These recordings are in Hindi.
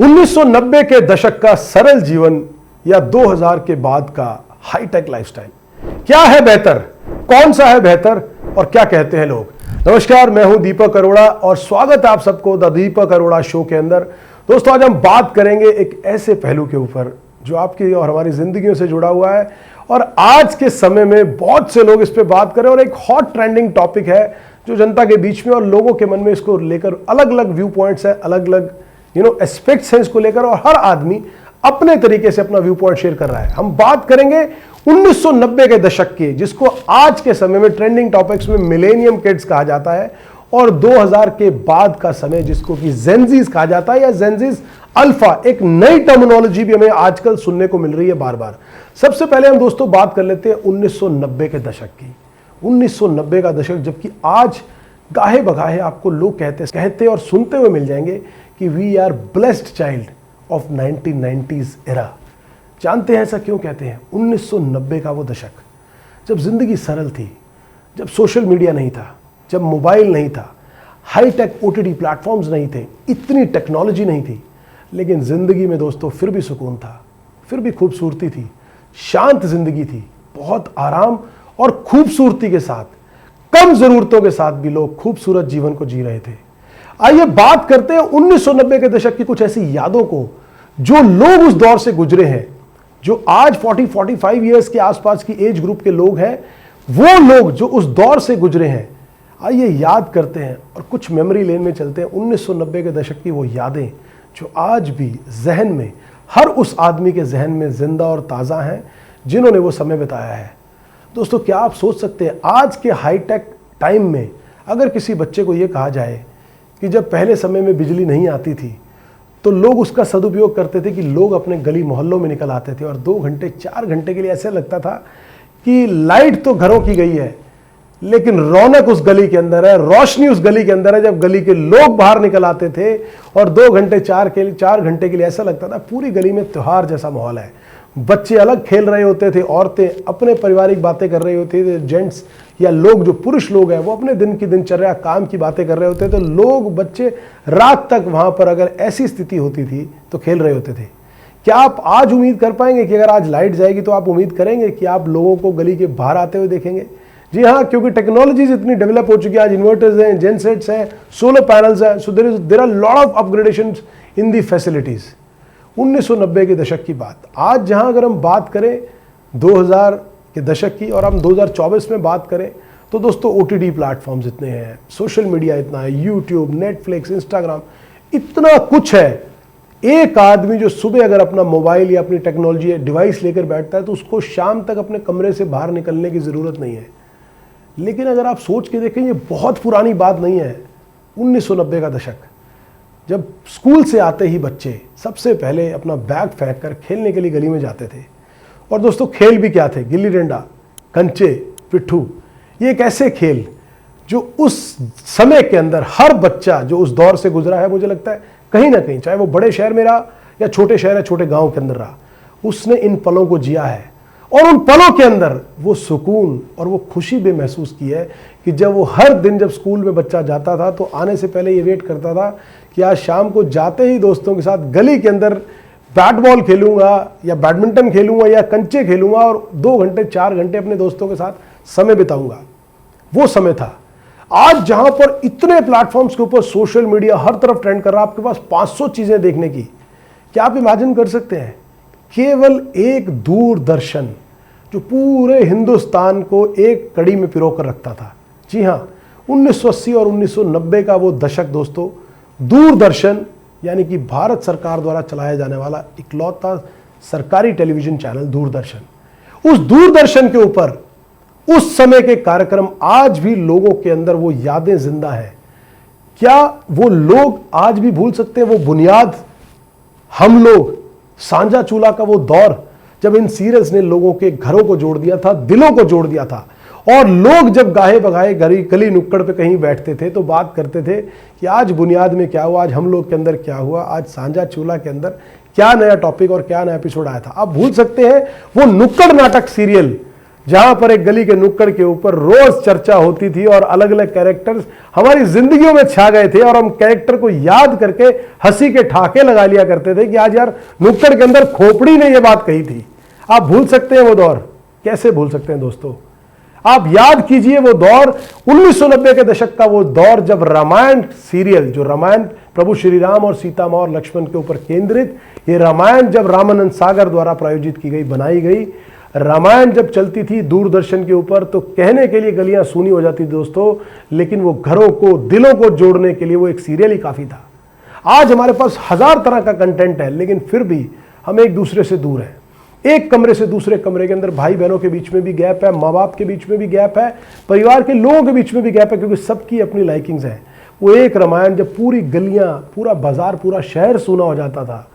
1990 के दशक का सरल जीवन या 2000 के बाद का हाईटेक लाइफस्टाइल, क्या है बेहतर, कौन सा है बेहतर और क्या कहते हैं लोग। नमस्कार, मैं हूं दीपक अरोड़ा और स्वागत है आप सबको द दीपक अरोड़ा शो के अंदर। दोस्तों, आज हम बात करेंगे एक ऐसे पहलू के ऊपर जो आपकी और हमारी जिंदगियों से जुड़ा हुआ है और आज के समय में बहुत से लोग इस पे बात करें और एक हॉट ट्रेंडिंग टॉपिक है जो जनता के बीच में और लोगों के मन में इसको लेकर अलग अलग व्यू पॉइंट्स है, अलग अलग एस्पेक्ट्स हैं इसको लेकर और हर आदमी अपने तरीके से अपना व्यू पॉइंट शेयर कर रहा है। हम बात करेंगे 1990 के दशक की, जिसको आज के समय में ट्रेंडिंग टॉपिक्स में मिलेनियम किड्स कहा जाता है, और 2000 के बाद का समय जिसको कि जेनजीज कहा जाता है या जेनजीज अल्फा। एक नई टर्मिनोलॉजी भी हमें आजकल सुनने को मिल रही है बार बार। सबसे पहले हम दोस्तों बात कर लेते हैं 1990 के दशक की। 1990 का दशक, जबकि आज गाहे बगाहे आपको लोग कहते और सुनते हुए मिल जाएंगे कि we are blessed child of 1990s era. जानते हैं ऐसा क्यों कहते हैं? 1990 का वो दशक जब जिंदगी सरल थी, जब सोशल मीडिया नहीं था, जब मोबाइल नहीं था, हाईटेक ओटीटी प्लेटफॉर्म्स नहीं थे, इतनी टेक्नोलॉजी नहीं थी, लेकिन जिंदगी में दोस्तों फिर भी सुकून था, फिर भी खूबसूरती थी, शांत जिंदगी थी, बहुत आराम और खूबसूरती के साथ, कम जरूरतों के साथ भी लोग खूबसूरत जीवन को जी रहे थे। आइए बात करते हैं 1990 के दशक की कुछ ऐसी यादों को जो लोग उस दौर से गुजरे हैं, जो आज 40-45 ईयर्स के आसपास की एज ग्रुप के लोग हैं, वो लोग जो उस दौर से गुजरे हैं। आइए याद करते हैं और कुछ मेमोरी लेन में चलते हैं 1990 के दशक की वो यादें जो आज भी जहन में, हर उस आदमी के जहन में जिंदा और ताज़ा हैं जिन्होंने वो समय बिताया है। दोस्तों, क्या आप सोच सकते हैं आज के हाईटेक टाइम में अगर किसी बच्चे को ये कहा जाए कि जब पहले समय में बिजली नहीं आती थी तो लोग उसका सदुपयोग करते थे कि लोग अपने गली मोहल्लों में निकल आते थे और 2 घंटे 4 घंटे के लिए ऐसे लगता था कि लाइट तो घरों की गई है लेकिन रौनक उस गली के अंदर है, रोशनी उस गली के अंदर है। जब गली के लोग बाहर निकल आते थे और 2 घंटे 4 घंटे के लिए ऐसा लगता था पूरी गली में त्योहार जैसा माहौल है। बच्चे अलग खेल रहे होते थे, औरतें अपने पारिवारिक बातें कर रही होती थी, जेंट्स या लोग जो पुरुष लोग हैं वो अपने दिन की दिनचर्या काम की बातें कर रहे होते थे। तो लोग, बच्चे रात तक वहां पर अगर ऐसी स्थिति होती थी तो खेल रहे होते थे। क्या आप आज उम्मीद कर पाएंगे कि अगर आज लाइट जाएगी तो आप उम्मीद करेंगे कि आप लोगों को गली के बाहर आते हुए देखेंगे? जी हाँ, क्योंकि टेक्नोलॉजीज इतनी डेवलप हो चुकी है। आज इन्वर्टर्स हैं, जेनसेट्स हैं, सोलर पैनल्स हैं, so there are lot of upgradations in the facilities. 1990 के दशक की बात, आज जहां अगर हम बात करें 2000 के दशक की और हम 2024 में बात करें तो दोस्तों ओटीटी प्लेटफॉर्म्स इतने हैं, सोशल मीडिया इतना है, यूट्यूब, नेटफ्लिक्स, इंस्टाग्राम, इतना कुछ है। एक आदमी जो सुबह अगर अपना मोबाइल या अपनी टेक्नोलॉजी डिवाइस लेकर बैठता है तो उसको शाम तक अपने कमरे से बाहर निकलने की ज़रूरत नहीं है। लेकिन अगर आप सोच के देखें, ये बहुत पुरानी बात नहीं है। 1990 का दशक, जब स्कूल से आते ही बच्चे सबसे पहले अपना बैग फेंक कर खेलने के लिए गली में जाते थे। और दोस्तों, खेल भी क्या थे? गिल्ली डंडा, कंचे, पिट्ठू। ये एक ऐसे खेल जो उस समय के अंदर हर बच्चा जो उस दौर से गुजरा है, मुझे लगता है कहीं ना कहीं, चाहे वो बड़े शहर में रहा या छोटे शहर या छोटे गांव के अंदर रहा, उसने इन पलों को जिया है और उन पलों के अंदर वो सुकून और वो खुशी भी महसूस की है कि जब वो हर दिन जब स्कूल में बच्चा जाता था तो आने से पहले ये वेट करता था कि आज शाम को जाते ही दोस्तों के साथ गली के अंदर बैट बॉल खेलूंगा या बैडमिंटन खेलूंगा या कंचे खेलूंगा और 2 घंटे 4 घंटे अपने दोस्तों के साथ समय बिताऊंगा। वो समय था। आज जहां पर इतने प्लेटफॉर्म्स के ऊपर सोशल मीडिया हर तरफ ट्रेंड कर रहा है, आपके पास 500 चीजें देखने की। क्या आप इमेजिन कर सकते हैं? केवल एक दूरदर्शन जो पूरे हिंदुस्तान को एक कड़ी में पिरो कर रखता था। जी हाँ, 1980 और 1990 का वो दशक दोस्तों, दूरदर्शन यानी कि भारत सरकार द्वारा चलाया जाने वाला इकलौता सरकारी टेलीविजन चैनल दूरदर्शन। उस दूरदर्शन के ऊपर उस समय के कार्यक्रम आज भी लोगों के अंदर वो यादें जिंदा है। क्या वो लोग आज भी भूल सकते हैं वो बुनियाद, हम लोग, सांझा चूल्हा का वो दौर जब इन सीरियल्स ने लोगों के घरों को जोड़ दिया था, दिलों को जोड़ दिया था, और लोग जब गाहे बगाहे गली नुक्कड़ पे कहीं बैठते थे तो बात करते थे कि आज बुनियाद में क्या हुआ, आज हम लोग के अंदर क्या हुआ, आज सांझा चूल्हा के अंदर क्या नया टॉपिक और क्या नया एपिसोड आया था। आप भूल सकते हैं वो नुक्कड़ नाटक सीरियल जहां पर एक गली के नुक्कड़ के ऊपर रोज चर्चा होती थी और अलग अलग कैरेक्टर्स हमारी जिंदगियों में छा गए थे और हम कैरेक्टर को याद करके हंसी के ठहाके लगा लिया करते थे कि आज यार नुक्कड़ के अंदर खोपड़ी ने यह बात कही थी। आप भूल सकते हैं वो दौर? कैसे भूल सकते हैं दोस्तों? आप याद कीजिए वो दौर, 1990 के दशक का वो दौर जब रामायण सीरियल, जो रामायण प्रभु श्री राम और सीता माँ और लक्ष्मण के ऊपर केंद्रित, ये रामायण जब रामानंद सागर द्वारा प्रायोजित की गई, बनाई गई, रामायण जब चलती थी दूरदर्शन के ऊपर, तो कहने के लिए गलियां सूनी हो जाती थी दोस्तों, लेकिन वो घरों को, दिलों को जोड़ने के लिए वो एक सीरियल ही काफी था। आज हमारे पास हजार तरह का कंटेंट है, लेकिन फिर भी हम एक दूसरे से दूर हैं। एक कमरे से दूसरे कमरे के अंदर भाई बहनों के बीच में भी गैप है, माँ बाप के बीच में भी गैप है, परिवार के लोगों के बीच में भी गैप है, क्योंकि सबकी अपनी लाइकिंग्स हैं। वो एक रामायण जब पूरी गलियां, पूरा बाजार, पूरा शहर सूना हो जाता था,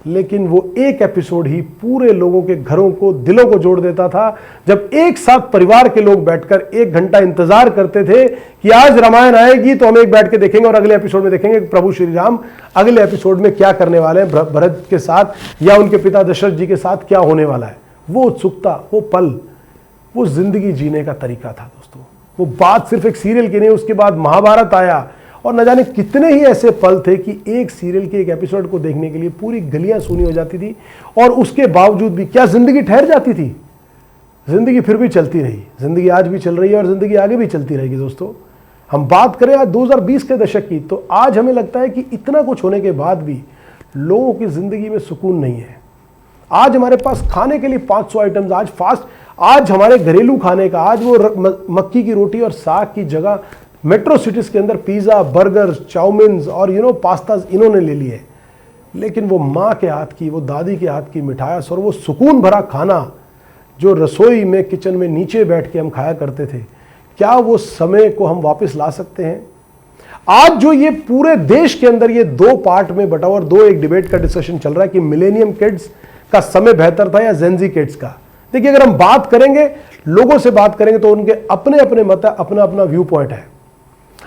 लेकिन वो एक एपिसोड ही पूरे लोगों के घरों को, दिलों को जोड़ देता था। जब एक साथ परिवार के लोग बैठकर 1 घंटा इंतजार करते थे कि आज रामायण आएगी तो हम एक बैठ के देखेंगे और अगले एपिसोड में देखेंगे प्रभु श्री राम अगले एपिसोड में क्या करने वाले हैं भरत के साथ या उनके पिता दशरथ जी के साथ क्या होने वाला है। वो उत्सुकता, वो पल, वो जिंदगी जीने का तरीका था दोस्तों। वो बात सिर्फ एक सीरियल की नहीं, उसके बाद महाभारत आया और न जाने कितने ही ऐसे पल थे कि एक सीरियल के एक एपिसोड को देखने के लिए पूरी गलियां सूनी हो जाती थी। और उसके बावजूद भी क्या जिंदगी ठहर जाती थी? जिंदगी फिर भी चलती रही। जिंदगी आज भी चल रही है और जिंदगी आगे भी चलती रहेगी दोस्तों। हम बात करें आज 2020 के दशक की, तो आज हमें लगता है कि इतना कुछ होने के बाद भी लोगों की जिंदगी में सुकून नहीं है। आज हमारे पास खाने के लिए 500 आइटम्स, आज फास्ट, आज हमारे घरेलू खाने का, आज वो मक्की की रोटी और साग की जगह मेट्रो सिटीज के अंदर पिज़्ज़ा, बर्गर, चाउमीन और पास्ता इन्होंने ले लिए। लेकिन वो माँ के हाथ की, वो दादी के हाथ की मिठास और वो सुकून भरा खाना जो रसोई में, किचन में नीचे बैठ के हम खाया करते थे, क्या वो समय को हम वापस ला सकते हैं? आज जो ये पूरे देश के अंदर ये 2 पार्ट में बटा और एक डिबेट का डिस्कशन चल रहा है कि मिलेनियम किड्स का समय बेहतर था या जेनजी किड्स का। देखिए, अगर हम बात करेंगे, लोगों से बात करेंगे, तो उनके अपने अपने मत है, अपना अपना व्यू पॉइंट है।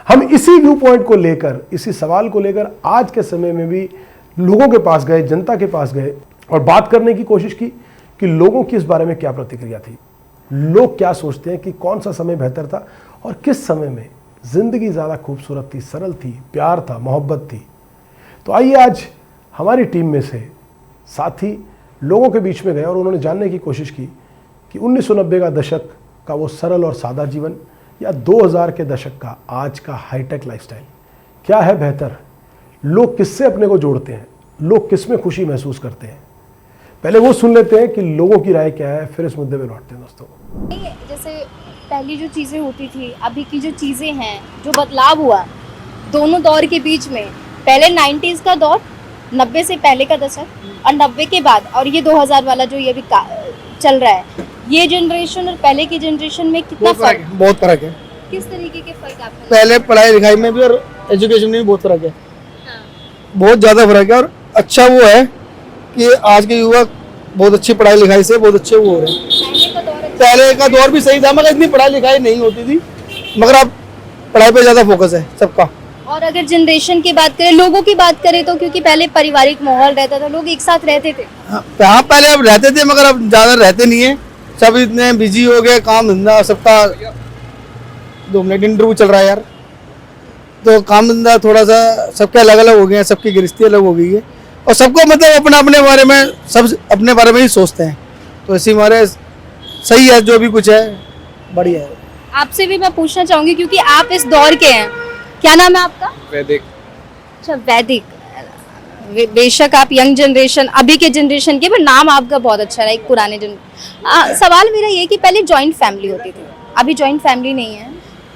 हम इसी व्यू पॉइंट को लेकर, इसी सवाल को लेकर आज के समय में भी लोगों के पास गए, जनता के पास गए और बात करने की कोशिश की कि लोगों की इस बारे में क्या प्रतिक्रिया थी, लोग क्या सोचते हैं कि कौन सा समय बेहतर था और किस समय में जिंदगी ज़्यादा खूबसूरत थी, सरल थी, प्यार था, मोहब्बत थी। तो आइए आज हमारी टीम में से साथी लोगों के बीच में गए और उन्होंने जानने की कोशिश की कि 1990 का दशक का वो सरल और सादा जीवन या 2000 के दशक का आज का हाईटेक लाइफस्टाइल, क्या है बेहतर? लोग किससे अपने को जोड़ते हैं, लोग किस में खुशी महसूस करते हैं? पहले वो सुन लेते हैं कि लोगों की राय क्या है, फिर इस मुद्दे पे लौटते हैं दोस्तों। जैसे पहली जो चीज़ें होती थी, अभी की जो चीज़ें हैं, जो बदलाव हुआ दोनों दौर के बीच में, पहले 90s का दौर, 90 से पहले का दशक और 90 के बाद, और ये 2000 वाला जो ये भी चल रहा है, ये जनरेशन और पहले की जनरेशन में कितना फर्क? बहुत फर्क है। किस तरीके के फर्क आपको? पहले पढ़ाई लिखाई में भी और एजुकेशन में भी बहुत फर्क है। हाँ। बहुत ज़्यादा फर्क है। और अच्छा वो है कि आज के युवक बहुत अच्छी पढ़ाई लिखाई से बहुत अच्छे वो हो रहे हैं। पहले का दौर भी सही था, मगर इतनी पढ़ाई लिखाई नहीं होती थी, मगर अब पढ़ाई पे ज़्यादा फोकस है सबका। और अगर जनरेशन की बात करें, लोगों की बात करें, तो क्योंकि पहले पारिवारिक माहौल रहता था, लोग एक साथ रहते थे। हाँ, पहले अब रहते थे, मगर अब ज़्यादा रहते नहीं है, सब इतने बिजी हो गए, काम धंधा सबका। 2 मिनट इंटरव्यू चल रहा है यार, तो काम धंधा थोड़ा सा सबके अलग अलग हो गए हैं, सबकी गृहस्थी अलग हो गई है और सबको मतलब अपने अपने बारे में, सब अपने बारे में ही सोचते हैं। तो इसी मारे सही है, जो भी कुछ है बढ़िया है। आपसे भी मैं पूछना चाहूंगी, क्योंकि आप इस दौर के हैं, क्या नाम है आपका? वैदिक। अच्छा, वैदिक। बेशक आप यंग जनरेशन, अभी के जनरेशन के, पर नाम आपका बहुत अच्छा है, एक पुराने सवाल मेरा ये कि पहले जॉइंट फैमिली होती थी, अभी जॉइंट फैमिली नहीं है।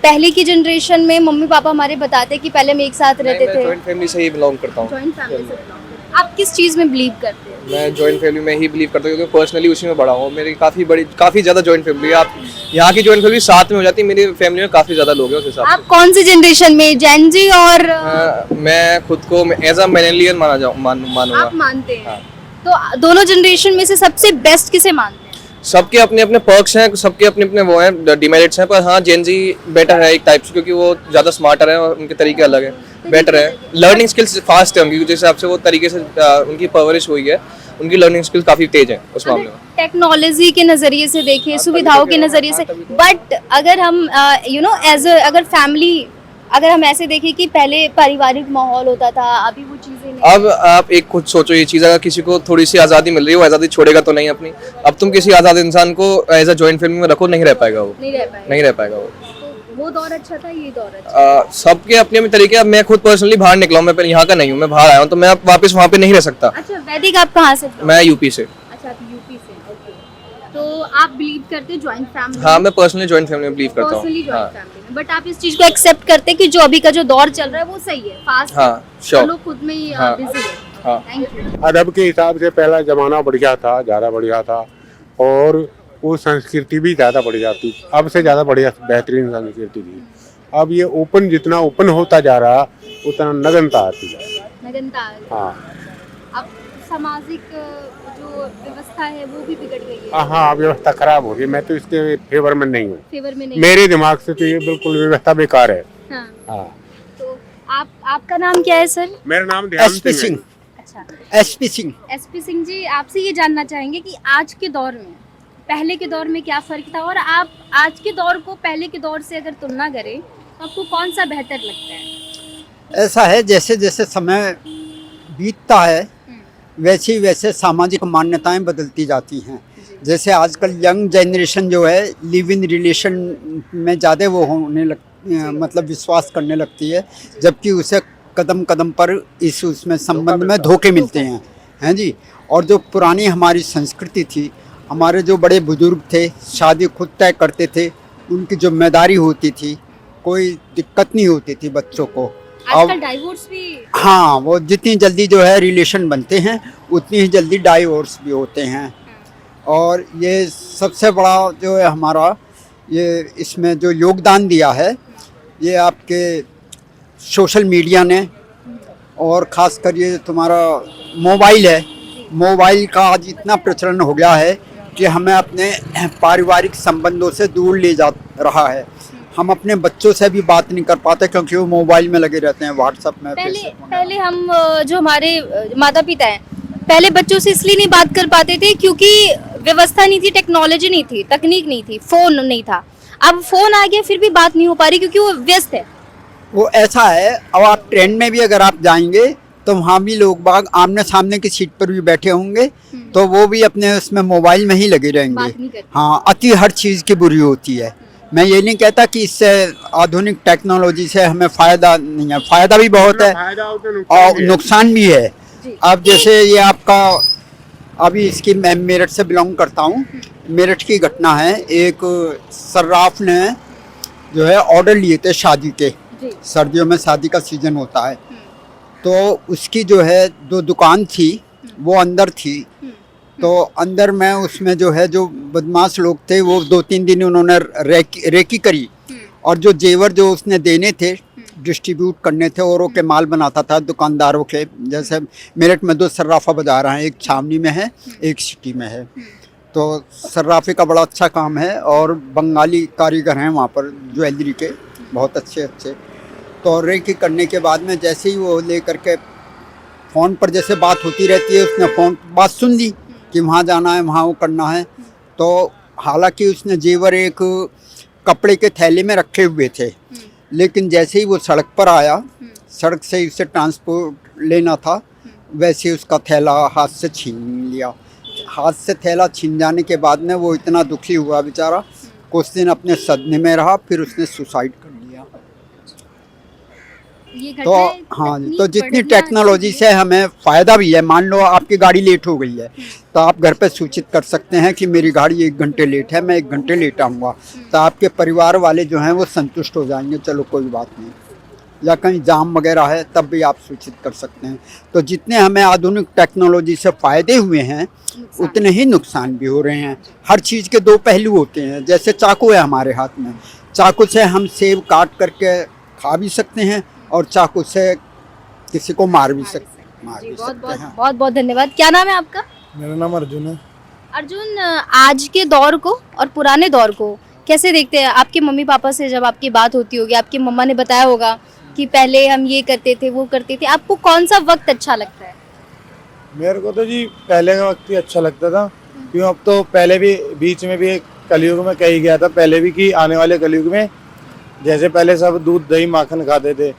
पहले की जनरेशन में मम्मी पापा हमारे बताते कि पहले हम एक साथ रहते थे। जॉइंट फैमिली से ही बिलोंग करता हूँ। जॉइंट फैमिली से belong करते हैं। आप किस चीज़ में बिलीव करते हैं? मैं जॉइंट फैमिली में ही बिलीव करता हूँ, क्योंकि पर्सनली उसी में बड़ा हूँ। मेरी काफ़ी ज़्यादा जॉइंट फैमिली है। आप यहाँ की जॉइंट फैमिली साथ में हो जाती है, मेरी फैमिली में काफ़ी ज़्यादा लोग हैं उस हिसाब से। आप कौन सी जनरेशन में, जेन जी और? मैं खुद को एज अ मिलेनियल मानूंगा। आप मानते हैं? हाँ। तो दोनों जनरेशन में से सबसे बेस्ट किसे मानते हैं? सबके अपने अपने पर्क्स हैं, सबके अपने अपने वो हैं, डिमेरिट्स हैं, पर हाँ जेन जी बेटर है एक टाइप से, क्योंकि वो ज़्यादा स्मार्टर है और उनके तरीके अलग हैं। बेटर है। लर्निंग स्किल्स फास्ट है उनकी, जिस हिसाब से वो तरीके से उनकी परवरिश हुई है, उनकी लर्निंग स्किल्स काफ़ी तेज है उस मामले में। टेक्नोलॉजी के नज़रिए से देखें, सुविधाओं के नज़रिए से, बट अगर हम अगर फैमिली, अगर हम ऐसे देखें कि पहले पारिवारिक माहौल होता था, अभी वो चीज़ें नहीं। अब आप एक खुद सोचो, ये चीज़ अगर किसी को थोड़ी सी आज़ादी मिल रही है, वो आज़ादी छोड़ेगा तो नहीं अपनी। अब तुम किसी आज़ाद इंसान को एज अ जॉइंट फैमिली में रखो, नहीं रह पाएगा वो, नहीं रह पाएगा वो। तो वो दौर अच्छा था, ये दौर अच्छा सबके अपने अपने तरीके। अब मैं खुद पर्सनली बाहर निकला हूँ, मैं पहले यहाँ का नहीं हूँ, मैं बाहर आया हूँ, तो मैं अब वापस वहाँ पे नहीं रह सकता। अच्छा, वैदिक आप कहाँ से? मैं यूपी से। अच्छा, आप यूपी से, ओके। तो आप बिलीव करते हैं जॉइंट फैमिली? हाँ, मैं पर्सनली जॉइंट फैमिली में बिलीव करता हूँ। पर्सनली जॉइंट फैमिली में, बट आप इस चीज को एक्सेप्ट करते हैं कि जो अभी का जो दौर चल रहा है वो सही है, फास्ट है, हाँ, श्योर। लोग खुद में ही हाँ, बिजी है। हाँ। Thank you. अरब के हिसाब से पहला ज़माना बढ़िया था, ज़्यादा बढ़िया था, और वो संस्कृति भी ज़्यादा बढ़िया थी। अब से ज़्यादा बढ़िया बेहतरीन संस्कृति थी। अब ये ओपन, जितना ओपन होता जा रहा उतना नगनता आती है। नगनता आ रही है। हाँ, अब सामाजिक जो व्यवस्था है वो भी बिगड़ गई है। हाँ, व्यवस्था खराब हो रही है। मैं तो इसके फेवर में नहीं हूँ। फेवर में नहीं। मेरे दिमाग से तो ये बिल्कुल व्यवस्था बेकार है। हाँ। हाँ। तो आपका नाम क्या है सर? मेरा नाम ध्यान एसपी सिंह। अच्छा, एसपी सिंह। एसपी सिंह जी, आपसे ये जानना चाहेंगे कि आज के दौर में, पहले के दौर में क्या फर्क था, और आप आज के दौर को पहले के दौर से अगर तुलना करें तो आपको कौन सा बेहतर लगता है? ऐसा है, जैसे जैसे समय बीतता है वैसे वैसे सामाजिक मान्यताएं बदलती जाती हैं। जैसे आजकल यंग जनरेशन जो है लिव इन रिलेशन में ज़्यादा वो होने मतलब विश्वास करने लगती है, जबकि उसे कदम कदम पर उसमें संबंध में धोखे मिलते हैं जी। और जो पुरानी हमारी संस्कृति थी, हमारे जो बड़े बुजुर्ग थे शादी खुद तय करते थे, उनकी जिम्मेदारी होती थी, कोई दिक्कत नहीं होती थी बच्चों को। आजकल डाइवोर्स भी, हाँ, वो जितनी जल्दी जो है रिलेशन बनते हैं उतनी ही जल्दी डाइवोर्स भी होते हैं। और ये सबसे बड़ा जो है हमारा, ये इसमें जो योगदान दिया है ये आपके सोशल मीडिया ने, और ख़ासकर ये तुम्हारा मोबाइल है। मोबाइल का आज इतना प्रचलन हो गया है कि हमें अपने पारिवारिक संबंधों से दूर ले जा रहा है। हम अपने बच्चों से भी बात नहीं कर पाते क्योंकि वो मोबाइल में लगे रहते हैं, व्हाट्सएप में, फेसबुक में। पहले हम जो हमारे माता पिता हैं, पहले बच्चों से इसलिए नहीं बात कर पाते थे क्योंकि व्यवस्था नहीं थी, टेक्नोलॉजी नहीं थी, तकनीक नहीं थी, फोन नहीं था। अब फोन आ गया फिर भी बात नहीं हो पा रही क्योंकि वो व्यस्त है। वो ऐसा है, अब आप ट्रेन में भी अगर आप जाएंगे तो वहाँ भी लोग बाग आमने सामने की सीट पर भी बैठे होंगे तो वो भी अपने उसमें मोबाइल में ही लगे बात नहीं रहेंगे। करते। हाँ, अति हर चीज़ की बुरी होती है। मैं ये नहीं कहता कि इससे आधुनिक टेक्नोलॉजी से हमें फ़ायदा नहीं है, फ़ायदा भी बहुत है और नुकसान भी है। अब जैसे ये आपका, अभी इसकी, मैं मेरठ से बिलोंग करता हूँ, मेरठ की घटना है। एक सर्राफ ने जो है ऑर्डर लिए थे शादी के, सर्दियों में शादी का सीज़न होता है, तो उसकी जो है 2 दुकान थी, वो अंदर थी। तो अंदर में उसमें जो है जो बदमाश लोग थे वो 2-3 दिन उन्होंने रेकी करी, और जो जेवर जो उसने देने थे, डिस्ट्रीब्यूट करने थे, औरों के माल बनाता था दुकानदारों के। जैसे मेरठ में 2 सर्राफा बाज़ार हैं, एक छावनी में है, एक सिटी में है। तो सर्राफे का बड़ा अच्छा काम है और बंगाली कारीगर हैं वहाँ पर ज्वेलरी के, बहुत अच्छे अच्छे। तो रेकी करने के बाद में जैसे ही वो ले करके फ़ोन पर जैसे बात होती रहती है, उसने फ़ोन बात सुन ली कि वहाँ जाना है, वहाँ वो करना है। तो हालांकि उसने जेवर एक कपड़े के थैले में रखे हुए थे, लेकिन जैसे ही वो सड़क पर आया, सड़क से ही उसे ट्रांसपोर्ट लेना था, वैसे उसका थैला हाथ से छीन लिया। हाथ से थैला छीन जाने के बाद में वो इतना दुखी हुआ बेचारा, कुछ दिन अपने सदमे में रहा, फिर उसने सुसाइड कर लिया। ये तो हाँ, तो जितनी टेक्नोलॉजी से हमें फ़ायदा भी है, मान लो आपकी गाड़ी लेट हो गई है तो आप घर पे सूचित कर सकते हैं कि मेरी गाड़ी 1 घंटे लेट है, मैं 1 घंटे लेट आऊँगा, तो आपके परिवार वाले जो हैं वो संतुष्ट हो जाएंगे, चलो कोई बात नहीं। या कहीं जाम वगैरह है तब भी आप सूचित कर सकते हैं। तो जितने हमें आधुनिक टेक्नोलॉजी से फ़ायदे हुए हैं उतने ही नुकसान भी हो रहे हैं। हर चीज़ के 2 पहलू होते हैं। जैसे चाकू है हमारे हाथ में, चाकू से हम सेब काट करके खा भी सकते हैं और चाकू से किसी को मार भी सकते हैं। बहुत बहुत धन्यवाद। क्या नाम है आपका? मेरा नाम अर्जुन है। अर्जुन, आज के दौर को और पुराने दौर को कैसे देखते हैं? आपके मम्मी पापा से जब आपकी बात होती होगी, आपकी मम्मा ने बताया होगा कि पहले हम ये करते थे वो करते थे, आपको कौन सा वक्त अच्छा लगता है? मेरे को तो जी पहले का वक्त ही अच्छा लगता था, क्यों अब तो पहले भी बीच में भी एक कलयुग में कही गया था पहले भी कि आने वाले कलयुग में जैसे पहले सब दूध दही माखन खाते थे,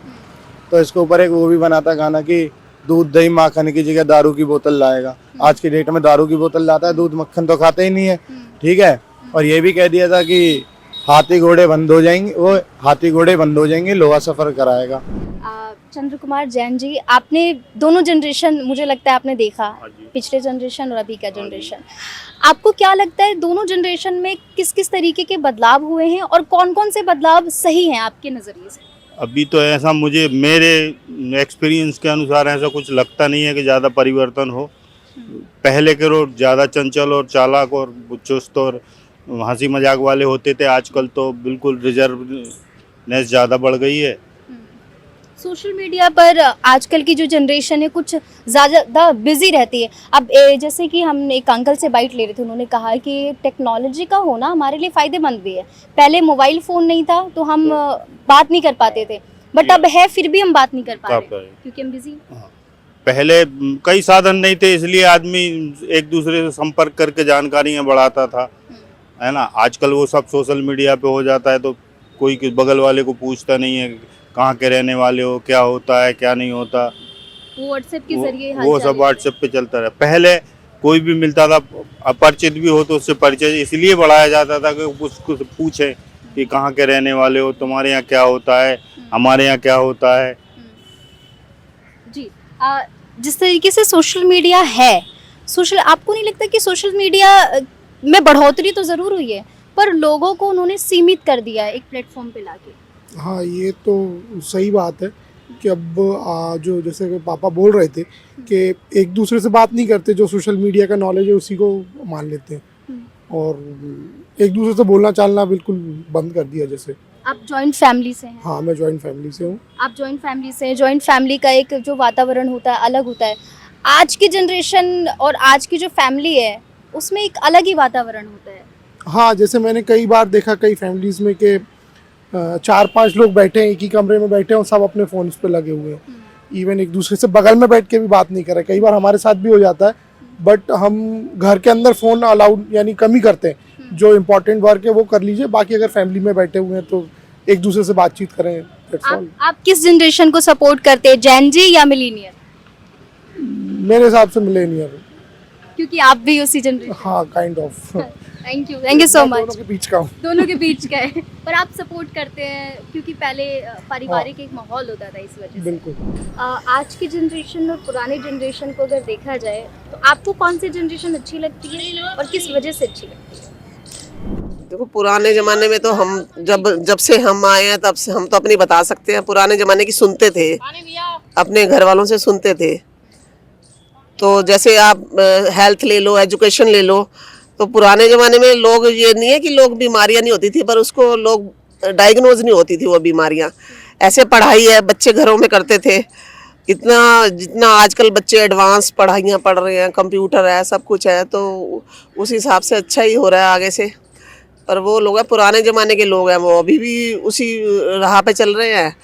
तो इसके ऊपर एक वो भी बना था गाना कि दूध दही माखन की जगह दारू की बोतल लाएगा। आज की डेट में दारू की बोतल लाता है, दूध मक्खन तो खाते ही नहीं है, ठीक है। और ये भी कह दिया था कि हाथी घोड़े बंद हो जाएंगे, वो हाथी घोड़े बंद हो जाएंगे, लोहा सफर कराएगा। चंद्र कुमार जैन जी, आपने दोनों जनरेशन मुझे लगता है आपने देखा, पिछले जनरेशन और अभी का जनरेशन, आपको क्या लगता है दोनों जनरेशन में किस किस तरीके के बदलाव हुए हैं और कौन कौन से बदलाव सही हैं आपके नज़रिए से? अभी तो ऐसा मुझे मेरे एक्सपीरियंस के अनुसार ऐसा कुछ लगता नहीं है कि ज़्यादा परिवर्तन हो। पहले के लोग ज़्यादा चंचल और चालाक और चुस्त और हंसी मजाक वाले होते थे, आजकल तो बिल्कुल रिजर्वनेस ज़्यादा बढ़ गई है। सोशल मीडिया पर आजकल की जो जनरेशन है कुछ ज़्यादा बिजी रहती है। अब जैसे कि हम एक अंकल से बाइट ले रहे थे, उन्होंने कहा कि टेक्नोलॉजी का होना हमारे लिए फ़ायदेमंद भी है। पहले मोबाइल फ़ोन नहीं था तो हम बात नहीं कर पाते थे, बट अब है फिर भी हम बात नहीं कर पा रहे क्योंकि हम बिजी। पहले कई साधन नहीं थे, इसलिए आदमी एक दूसरे से संपर्क करके जानकारियाँ बढ़ाता था, है ना। आजकल वो सब सोशल मीडिया पे हो जाता है, तो कोई बगल वाले को पूछता नहीं है कहाँ के रहने वाले हो, क्या होता है क्या नहीं होता, वो व्हाट्सएप के जरिए वो सब व्हाट्सएप पे चलता रहा। पहले कोई भी मिलता था, अपरिचित भी हो तो उससे परिचय इसलिए बढ़ाया जाता था कि उसको पूछे कि कहाँ के रहने वाले हो, तुम्हारे यहाँ क्या होता है, हमारे यहाँ क्या होता है। जी, जिस तरीके से सोशल मीडिया है, आपको नहीं लगता कि सोशल मीडिया में बढ़ोतरी तो ज़रूर हुई है, पर लोगों को उन्होंने सीमित कर दिया है एक प्लेटफॉर्म पे लाके? हाँ, ये तो सही बात है कि अब जो जैसे कि पापा बोल रहे थे कि एक दूसरे से बात नहीं करते, जो सोशल मीडिया का नॉलेज है उसी को मान लेते हैं और एक दूसरे से बोलना चालना बिल्कुल बंद कर दिया। जैसे आप जॉइंट फैमिली से हैं? हाँ, मैं जॉइंट फैमिली से हूँ। आप जॉइंट फैमिली से हैं, जॉइंट फैमिली का एक जो वातावरण होता है अलग होता है। आज की जनरेशन और आज की जो फैमिली है उसमें एक अलग ही वातावरण होता है। हाँ, जैसे मैंने कई बार देखा कई फैमिलीज़ में कि 4-5 लोग बैठे हैं, एक ही कमरे में बैठे हैं और सब अपने फ़ोन्स पे लगे हुए हैं। इवन एक दूसरे से बगल में बैठ के भी बात नहीं कर रहे। कई बार हमारे साथ भी हो जाता है, बट हम घर के अंदर फ़ोन अलाउड यानी कम ही करते हैं। जो इम्पोर्टेंट वर्क है वो कर लीजिए, बाकी अगर फैमिली में बैठे हुए हैं तो एक दूसरे से बातचीत करें। आप किस जनरेशन को सपोर्ट करते हैं, जेन जी या मिलीनियर? मेरे हिसाब से मिलेनियर, क्योंकि आप भी उसी जनरेशन। हाँ, kind of. Thank you so much. दोनों के बीच का हूँ। दोनों के बीच का है, पर आप सपोर्ट करते हैं क्योंकि पहले पारिवारिक एक माहौल होता था, इस वजह से। बिल्कुल। आज की जनरेशन और पुराने जनरेशन को अगर देखा जाए तो आपको कौन सी जनरेशन अच्छी लगती है और किस वजह से अच्छी लगती है? देखो, पुराने ज़माने में तो हम जब से हम आए हैं तब से हम तो अपनी बता सकते हैं। पुराने ज़माने की सुनते थे, अपने घर वालों से सुनते थे। तो जैसे आप हेल्थ ले लो, एजुकेशन ले लो, तो पुराने ज़माने में लोग, ये नहीं है कि लोग बीमारियां नहीं होती थी, पर उसको लोग डायग्नोज नहीं होती थी वो बीमारियां। ऐसे पढ़ाई है, बच्चे घरों में करते थे। जितना आजकल बच्चे एडवांस पढ़ाइयाँ पढ़ रहे हैं, कंप्यूटर है, सब कुछ है, तो उस हिसाब से अच्छा ही हो रहा है आगे से। पर वो लोग हैं, पुराने ज़माने के लोग हैं, वो अभी भी उसी राह पे चल रहे हैं,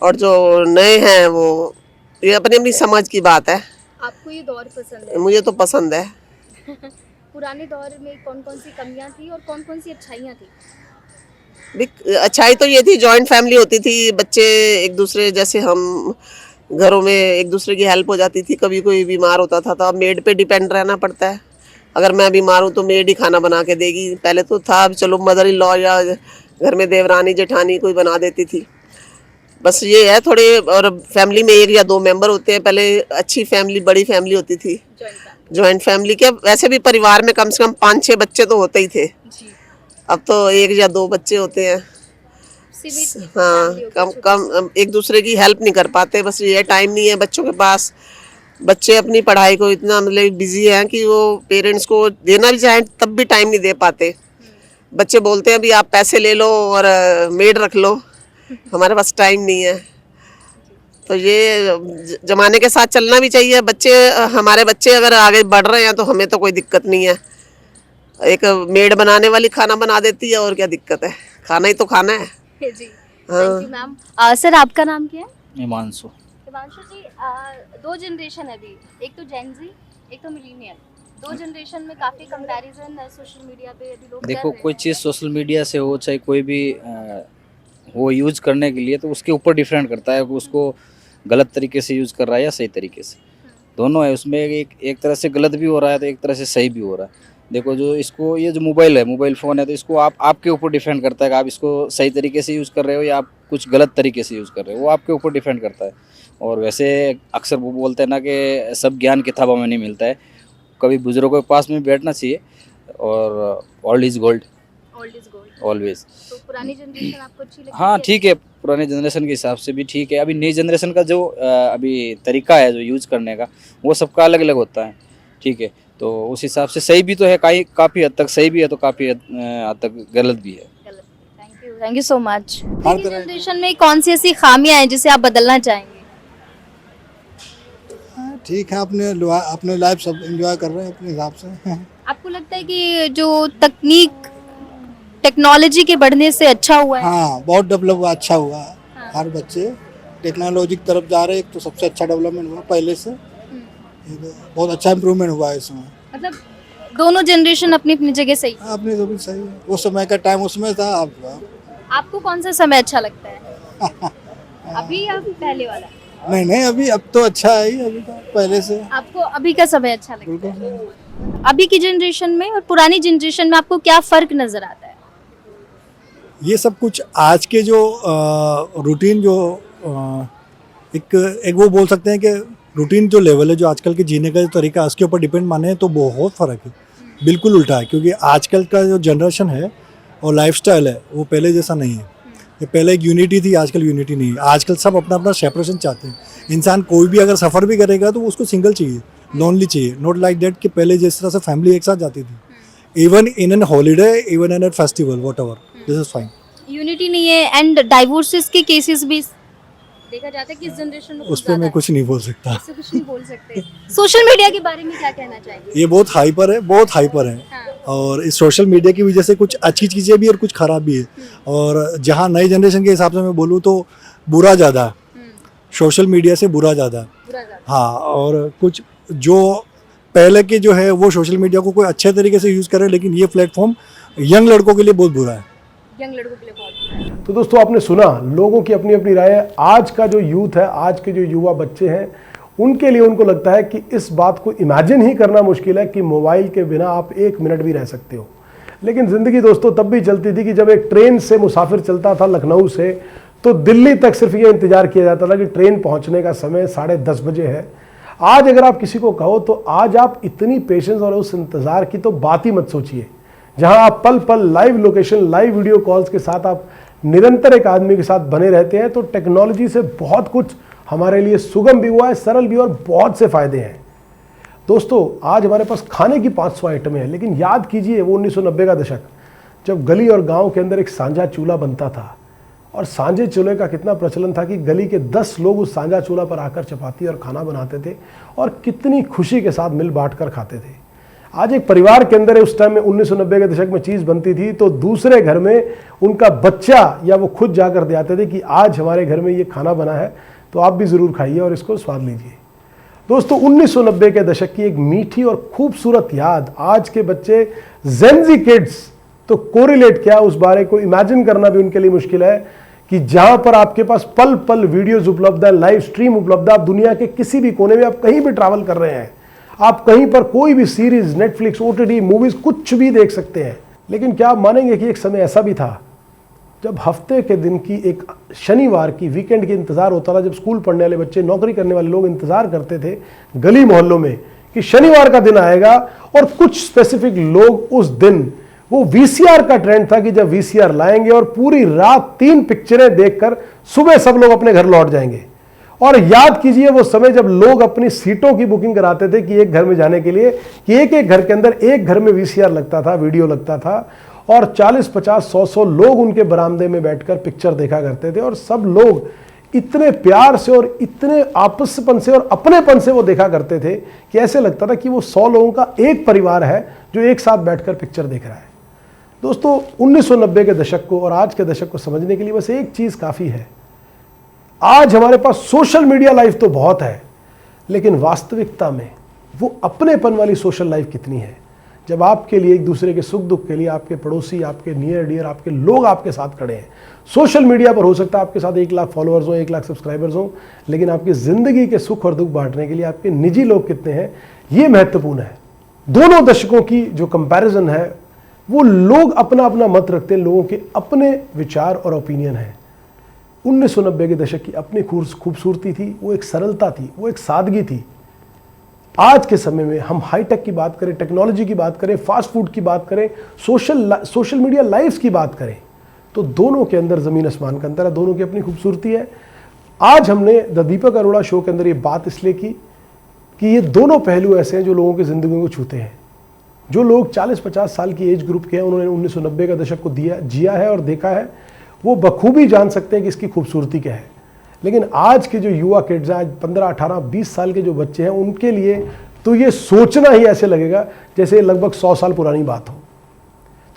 और जो नए हैं वो ये अपनी अपनी समझ की बात है। आपको ये दौर पसंद है? मुझे तो पसंद है। पुराने दौर में कौन कौन सी कमियां थी और कौन कौन सी अच्छाइयां थी? अच्छाई तो ये थी, जॉइंट फैमिली होती थी, बच्चे एक दूसरे, जैसे हम घरों में एक दूसरे की हेल्प हो जाती थी। कभी कोई बीमार होता था तो अब मेड पे डिपेंड रहना पड़ता है। अगर मैं बीमार हूँ तो मेड ही खाना बना के देगी। पहले तो था चलो मदर इन लॉ या घर में देवरानी जेठानी कोई बना देती थी। बस ये है थोड़े, और फैमिली में 1 या 2 मेंबर होते हैं। पहले अच्छी फैमिली, बड़ी फैमिली होती थी, जॉइंट फैमिली के। वैसे भी परिवार में कम से कम 5-6 बच्चे तो होते ही थे। अब तो 1 या 2 बच्चे होते हैं। हाँ, कम एक दूसरे की हेल्प नहीं कर पाते। बस ये टाइम नहीं है बच्चों के पास। बच्चे अपनी पढ़ाई को इतना मतलब बिजी हैं कि वो पेरेंट्स को देना भी चाहें तब भी टाइम नहीं दे पाते। बच्चे बोलते हैं भी आप पैसे ले लो और मेड रख लो, हमारे पास टाइम नहीं है। तो ये ज़माने के साथ चलना भी चाहिए। हमारे बच्चे अगर आगे बढ़ रहे हैं तो हमें तो कोई दिक्कत नहीं है। एक मेड बनाने वाली खाना बना देती है, और क्या दिक्कत है, खाना ही तो खाना है। जी, थैंक यू मैम। सर, आपका नाम क्या है? हिमांशु। हिमांशु जी, दो जनरेशन है अभी, एक तो जेन जी, एक तो मिलीनियल। दो जनरेशन में काफी कंपैरिजन सोशल मीडिया पे अभी लोग देखो कर रहे कोई हैं। चीज़ सोशल मीडिया से हो चाहे कोई भी वो यूज़ करने के लिए, तो उसके ऊपर डिफरेंट करता है कि उसको गलत तरीके से यूज़ कर रहा है या सही तरीके से। दोनों है उसमें, एक तरह से गलत भी हो रहा है तो एक तरह से सही भी हो रहा है। देखो जो इसको, ये जो मोबाइल है, मोबाइल फ़ोन है, तो इसको आपके ऊपर डिपेंड करता है कि आप इसको सही तरीके से यूज़ कर रहे हो या आप कुछ गलत तरीके से यूज़ कर रहे हो, वो आपके ऊपर डिपेंड करता है। और वैसे अक्सर वो बोलते हैं ना कि सब ज्ञान किताबों में नहीं मिलता है, कभी बुजुर्गों के पास में बैठना चाहिए, और old is gold old is gold. Always. तो पुरानी जनरेशन आपको अच्छी लगती हाँ है? ठीक है, पुराने जनरेशन के हिसाब से भी ठीक है। अभी नई जनरेशन का जो अभी तरीका है जो यूज़ करने का, वो सबका अलग अलग होता है, ठीक है। तो उस हिसाब से सही भी तो है, काफ़ी हद तक सही भी है, तो काफ़ी हद तक गलत भी है। Thank you so much. हर नई तरह जनरेशन में कौन सी ऐसी खामियां हैं जिसे आप बदलना चाहेंगे? ठीक है, अपने लाइफ सब एंजॉय कर रहे हैं अपने हिसाब से। आपको लगता है कि जो टेक्नोलॉजी के बढ़ने से अच्छा हुआ है? हाँ, बहुत डेवलप हुआ, अच्छा हुआ। हर बच्चे टेक्नोलॉजी की तरफ जा रहे हैं, एक तो सबसे अच्छा डेवलपमेंट हुआ पहले से, बहुत अच्छा इम्प्रूवमेंट हुआ है इसमें। मतलब दोनों जनरेशन अपनी अपनी जगह सही। अपनी तो भी सही है, वो समय का टाइम उसमें था। अब आपको कौन सा समय अच्छा लगता है, अभी या पहले वाला? नहीं, अभी अब तो अच्छा है ही, अभी तो पहले से आपको अभी का समय अच्छा लगता बिल्कुल है? सही। अभी की जनरेशन में और पुरानी जनरेशन में आपको क्या फर्क नजर आता है? ये सब कुछ आज के जो रूटीन जो एक वो बोल सकते हैं कि रूटीन जो लेवल है, जो आजकल के जीने का जो तरीका है, उसके ऊपर डिपेंड माने तो बहुत फ़र्क है। बिल्कुल उल्टा है, क्योंकि आजकल का जो जनरेशन है और लाइफस्टाइल है वो पहले जैसा नहीं है। ये पहले एक यूनिटी थी, आजकल यूनिटी नहीं है। आजकल सब अपना अपना सेपरेशन चाहते हैं। इंसान कोई भी अगर सफ़र भी करेगा तो उसको सिंगल चाहिए, लोनली चाहिए। नॉट लाइक दैट कि पहले जिस तरह से फैमिली एक साथ जाती थी, even in an holiday, even in an festival, what ever, this is fine. Unity नहीं है एंड डाइवोर्सेस के केसेस भी देखा जाता है कि इस जनरेशन में उस पर मैं कुछ नहीं बोल सकता। इससे कुछ नहीं बोल सकते। सोशल मीडिया के बारे में क्या कहना चाहेंगे? ये बहुत हाइपर है, बहुत हाइपर है। हाँ। और इस सोशल मीडिया की वजह से कुछ अच्छी चीज़ें भी और कुछ ख़राब भी है। और जहाँ नई जनरेशन के हिसाब से मैं बोलूँ तो बुरा ज़्यादा, सोशल मीडिया से बुरा ज़्यादा। हाँ, और कुछ जो पहले के जो है वो सोशल मीडिया को कोई अच्छे तरीके से यूज़ करे, लेकिन ये प्लेटफॉर्म यंग लड़कों के लिए बहुत बुरा है। यंग लड़कों के लिए बहुत बुरा है। तो दोस्तों आपने सुना लोगों की अपनी अपनी राय है। आज का जो यूथ है, आज के जो युवा बच्चे हैं, उनके लिए उनको लगता है कि इस बात को इमेजिन ही करना मुश्किल है कि मोबाइल के बिना आप एक मिनट भी रह सकते हो। लेकिन ज़िंदगी दोस्तों तब भी चलती थी कि जब एक ट्रेन से मुसाफिर चलता था लखनऊ से, तो दिल्ली तक सिर्फ ये इंतज़ार किया जाता था कि ट्रेन पहुंचने का समय 10:30 बजे है। आज अगर आप किसी को कहो तो आज आप इतनी पेशेंस और उस इंतज़ार की तो बात ही मत सोचिए। जहां आप पल पल live location, live video calls के साथ आप निरंतर एक आदमी के साथ बने रहते हैं, तो टेक्नोलॉजी से बहुत कुछ हमारे लिए सुगम भी हुआ है, सरल भी, और बहुत से फायदे हैं। दोस्तों आज हमारे पास खाने की 500 आइटमें हैं, लेकिन याद कीजिए वो 1990 का दशक, जब गली और गांव के अंदर एक साझा चूल्हा बनता था, और सांझे चूल्हे का कितना प्रचलन था कि गली के 10 लोग उस साझा चूल्हा पर आकर चपाती और खाना बनाते थे, और कितनी खुशी के साथ मिल बांट कर खाते थे। आज एक परिवार के अंदर उस टाइम में 1990 के दशक में चीज़ बनती थी तो दूसरे घर में उनका बच्चा या वो खुद जाकर दे आते थे कि आज हमारे घर में ये खाना बना है, तो आप भी ज़रूर खाइए और इसको स्वाद लीजिए। दोस्तों 1990 के दशक की एक मीठी और खूबसूरत याद आज के बच्चे जेन ज़ी किड्स तो कोरिलेट क्या, उस बारे को इमेजिन करना भी उनके लिए मुश्किल है कि जहां पर आपके पास पल पल वीडियोस उपलब्ध है, लाइव स्ट्रीम उपलब्ध है, आप दुनिया के किसी भी कोने में, आप कहीं भी ट्रैवल कर रहे हैं, आप कहीं पर कोई भी सीरीज, नेटफ्लिक्स, ओटीटी, मूवीज कुछ भी देख सकते हैं। लेकिन क्या आप मानेंगे कि एक समय ऐसा भी था जब हफ्ते के दिन की, एक शनिवार की, वीकेंड की इंतज़ार होता था, जब स्कूल पढ़ने वाले बच्चे, नौकरी करने वाले लोग इंतज़ार करते थे गली मोहल्लों में कि शनिवार का दिन आएगा, और कुछ स्पेसिफिक लोग उस दिन, वो वीसीआर का ट्रेंड था कि जब वीसीआर लाएंगे और पूरी रात 3 पिक्चरें देखकर सुबह सब लोग अपने घर लौट जाएंगे। और याद कीजिए वो समय जब लोग अपनी सीटों की बुकिंग कराते थे कि एक घर में जाने के लिए, कि एक एक घर के अंदर एक घर में वीसीआर लगता था, वीडियो लगता था, और 40, 50, 100 लोग उनके बरामदे में बैठकर पिक्चर देखा करते थे, और सब लोग इतने प्यार से और इतने आपसपन से और अपनेपन से वो देखा करते थे कि ऐसे लगता था कि वो 100 लोगों का एक परिवार है जो एक साथ बैठकर पिक्चर देख रहा है। दोस्तों 1990 के दशक को और आज के दशक को समझने के लिए बस एक चीज़ काफ़ी है। आज हमारे पास सोशल मीडिया लाइफ तो बहुत है, लेकिन वास्तविकता में वो अपनेपन वाली सोशल लाइफ कितनी है, जब आपके लिए एक दूसरे के सुख दुख के लिए आपके पड़ोसी, आपके नियर डियर, आपके लोग आपके साथ खड़े हैं। सोशल मीडिया पर हो सकता है आपके साथ 1 लाख फॉलोअर्स हो, 1 लाख सब्सक्राइबर्स हो, लेकिन आपकी ज़िंदगी के सुख और दुख बांटने के लिए आपके निजी लोग कितने हैं, ये महत्वपूर्ण है। दोनों दशकों की जो कंपैरिजन है, वो लोग अपना अपना मत रखते हैं, लोगों के अपने विचार और ओपिनियन है। 1990 के दशक की अपनी खूबसूरती थी, वो एक सरलता थी, वो एक सादगी थी। आज के समय में हम हाईटेक की बात करें, टेक्नोलॉजी की बात करें, फास्ट फूड की बात करें, सोशल मीडिया लाइफ्स की बात करें, तो दोनों के अंदर ज़मीन आसमान का अंतर है, दोनों की अपनी खूबसूरती है। आज हमने द दीपक अरोड़ा शो के अंदर ये बात इसलिए की कि ये दोनों पहलू ऐसे हैं जो लोगों की ज़िंदगी को छूते हैं। जो लोग 40-50 साल की एज ग्रुप के हैं, उन्होंने 1990 का दशक को जिया है और देखा है, वो बखूबी जान सकते हैं कि इसकी खूबसूरती क्या है। लेकिन आज के जो युवा किड्स हैं, आज 15, 18, 20 साल के जो बच्चे हैं, उनके लिए तो ये सोचना ही ऐसे लगेगा जैसे लगभग 100 साल पुरानी बात हो।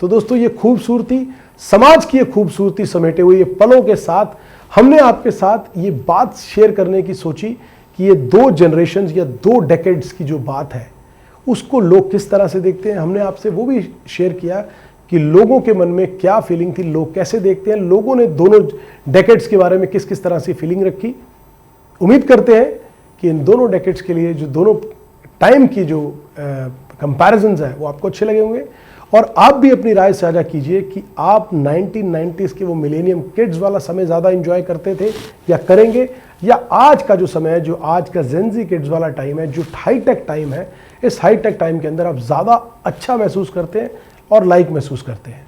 तो दोस्तों, ये खूबसूरती, समाज की ये खूबसूरती समेटे हुए ये पलों के साथ हमने आपके साथ ये बात शेयर करने की सोची कि ये 2 जनरेशन्स या 2 डेकेड्स की जो बात है, उसको लोग किस तरह से देखते हैं। हमने आपसे वो भी शेयर किया कि लोगों के मन में क्या फीलिंग थी, लोग कैसे देखते हैं, लोगों ने दोनों डेकेड्स के बारे में किस किस तरह से फीलिंग रखी। उम्मीद करते हैं कि इन दोनों डेकेड्स के लिए जो दोनों टाइम की जो कंपैरिजन्स हैं वो आपको अच्छे लगे होंगे, और आप भी अपनी राय साझा कीजिए कि आप 1990s के वो मिलेनियम किड्स वाला समय ज़्यादा एंजॉय करते थे या करेंगे, या आज का जो समय है, जो आज का जेनजी किड्स वाला टाइम है, जो हाईटेक टाइम है, इस हाईटेक टाइम के अंदर आप ज़्यादा अच्छा महसूस करते हैं और लाइक महसूस करते हैं।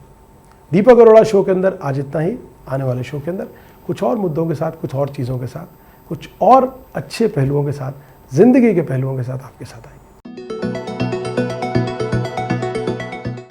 दीपक अरोड़ा शो के अंदर आज इतना ही। आने वाले शो के अंदर कुछ और मुद्दों के साथ, कुछ और चीज़ों के साथ, कुछ और अच्छे पहलुओं के साथ, ज़िंदगी के पहलुओं के साथ आपके साथ आएंगे।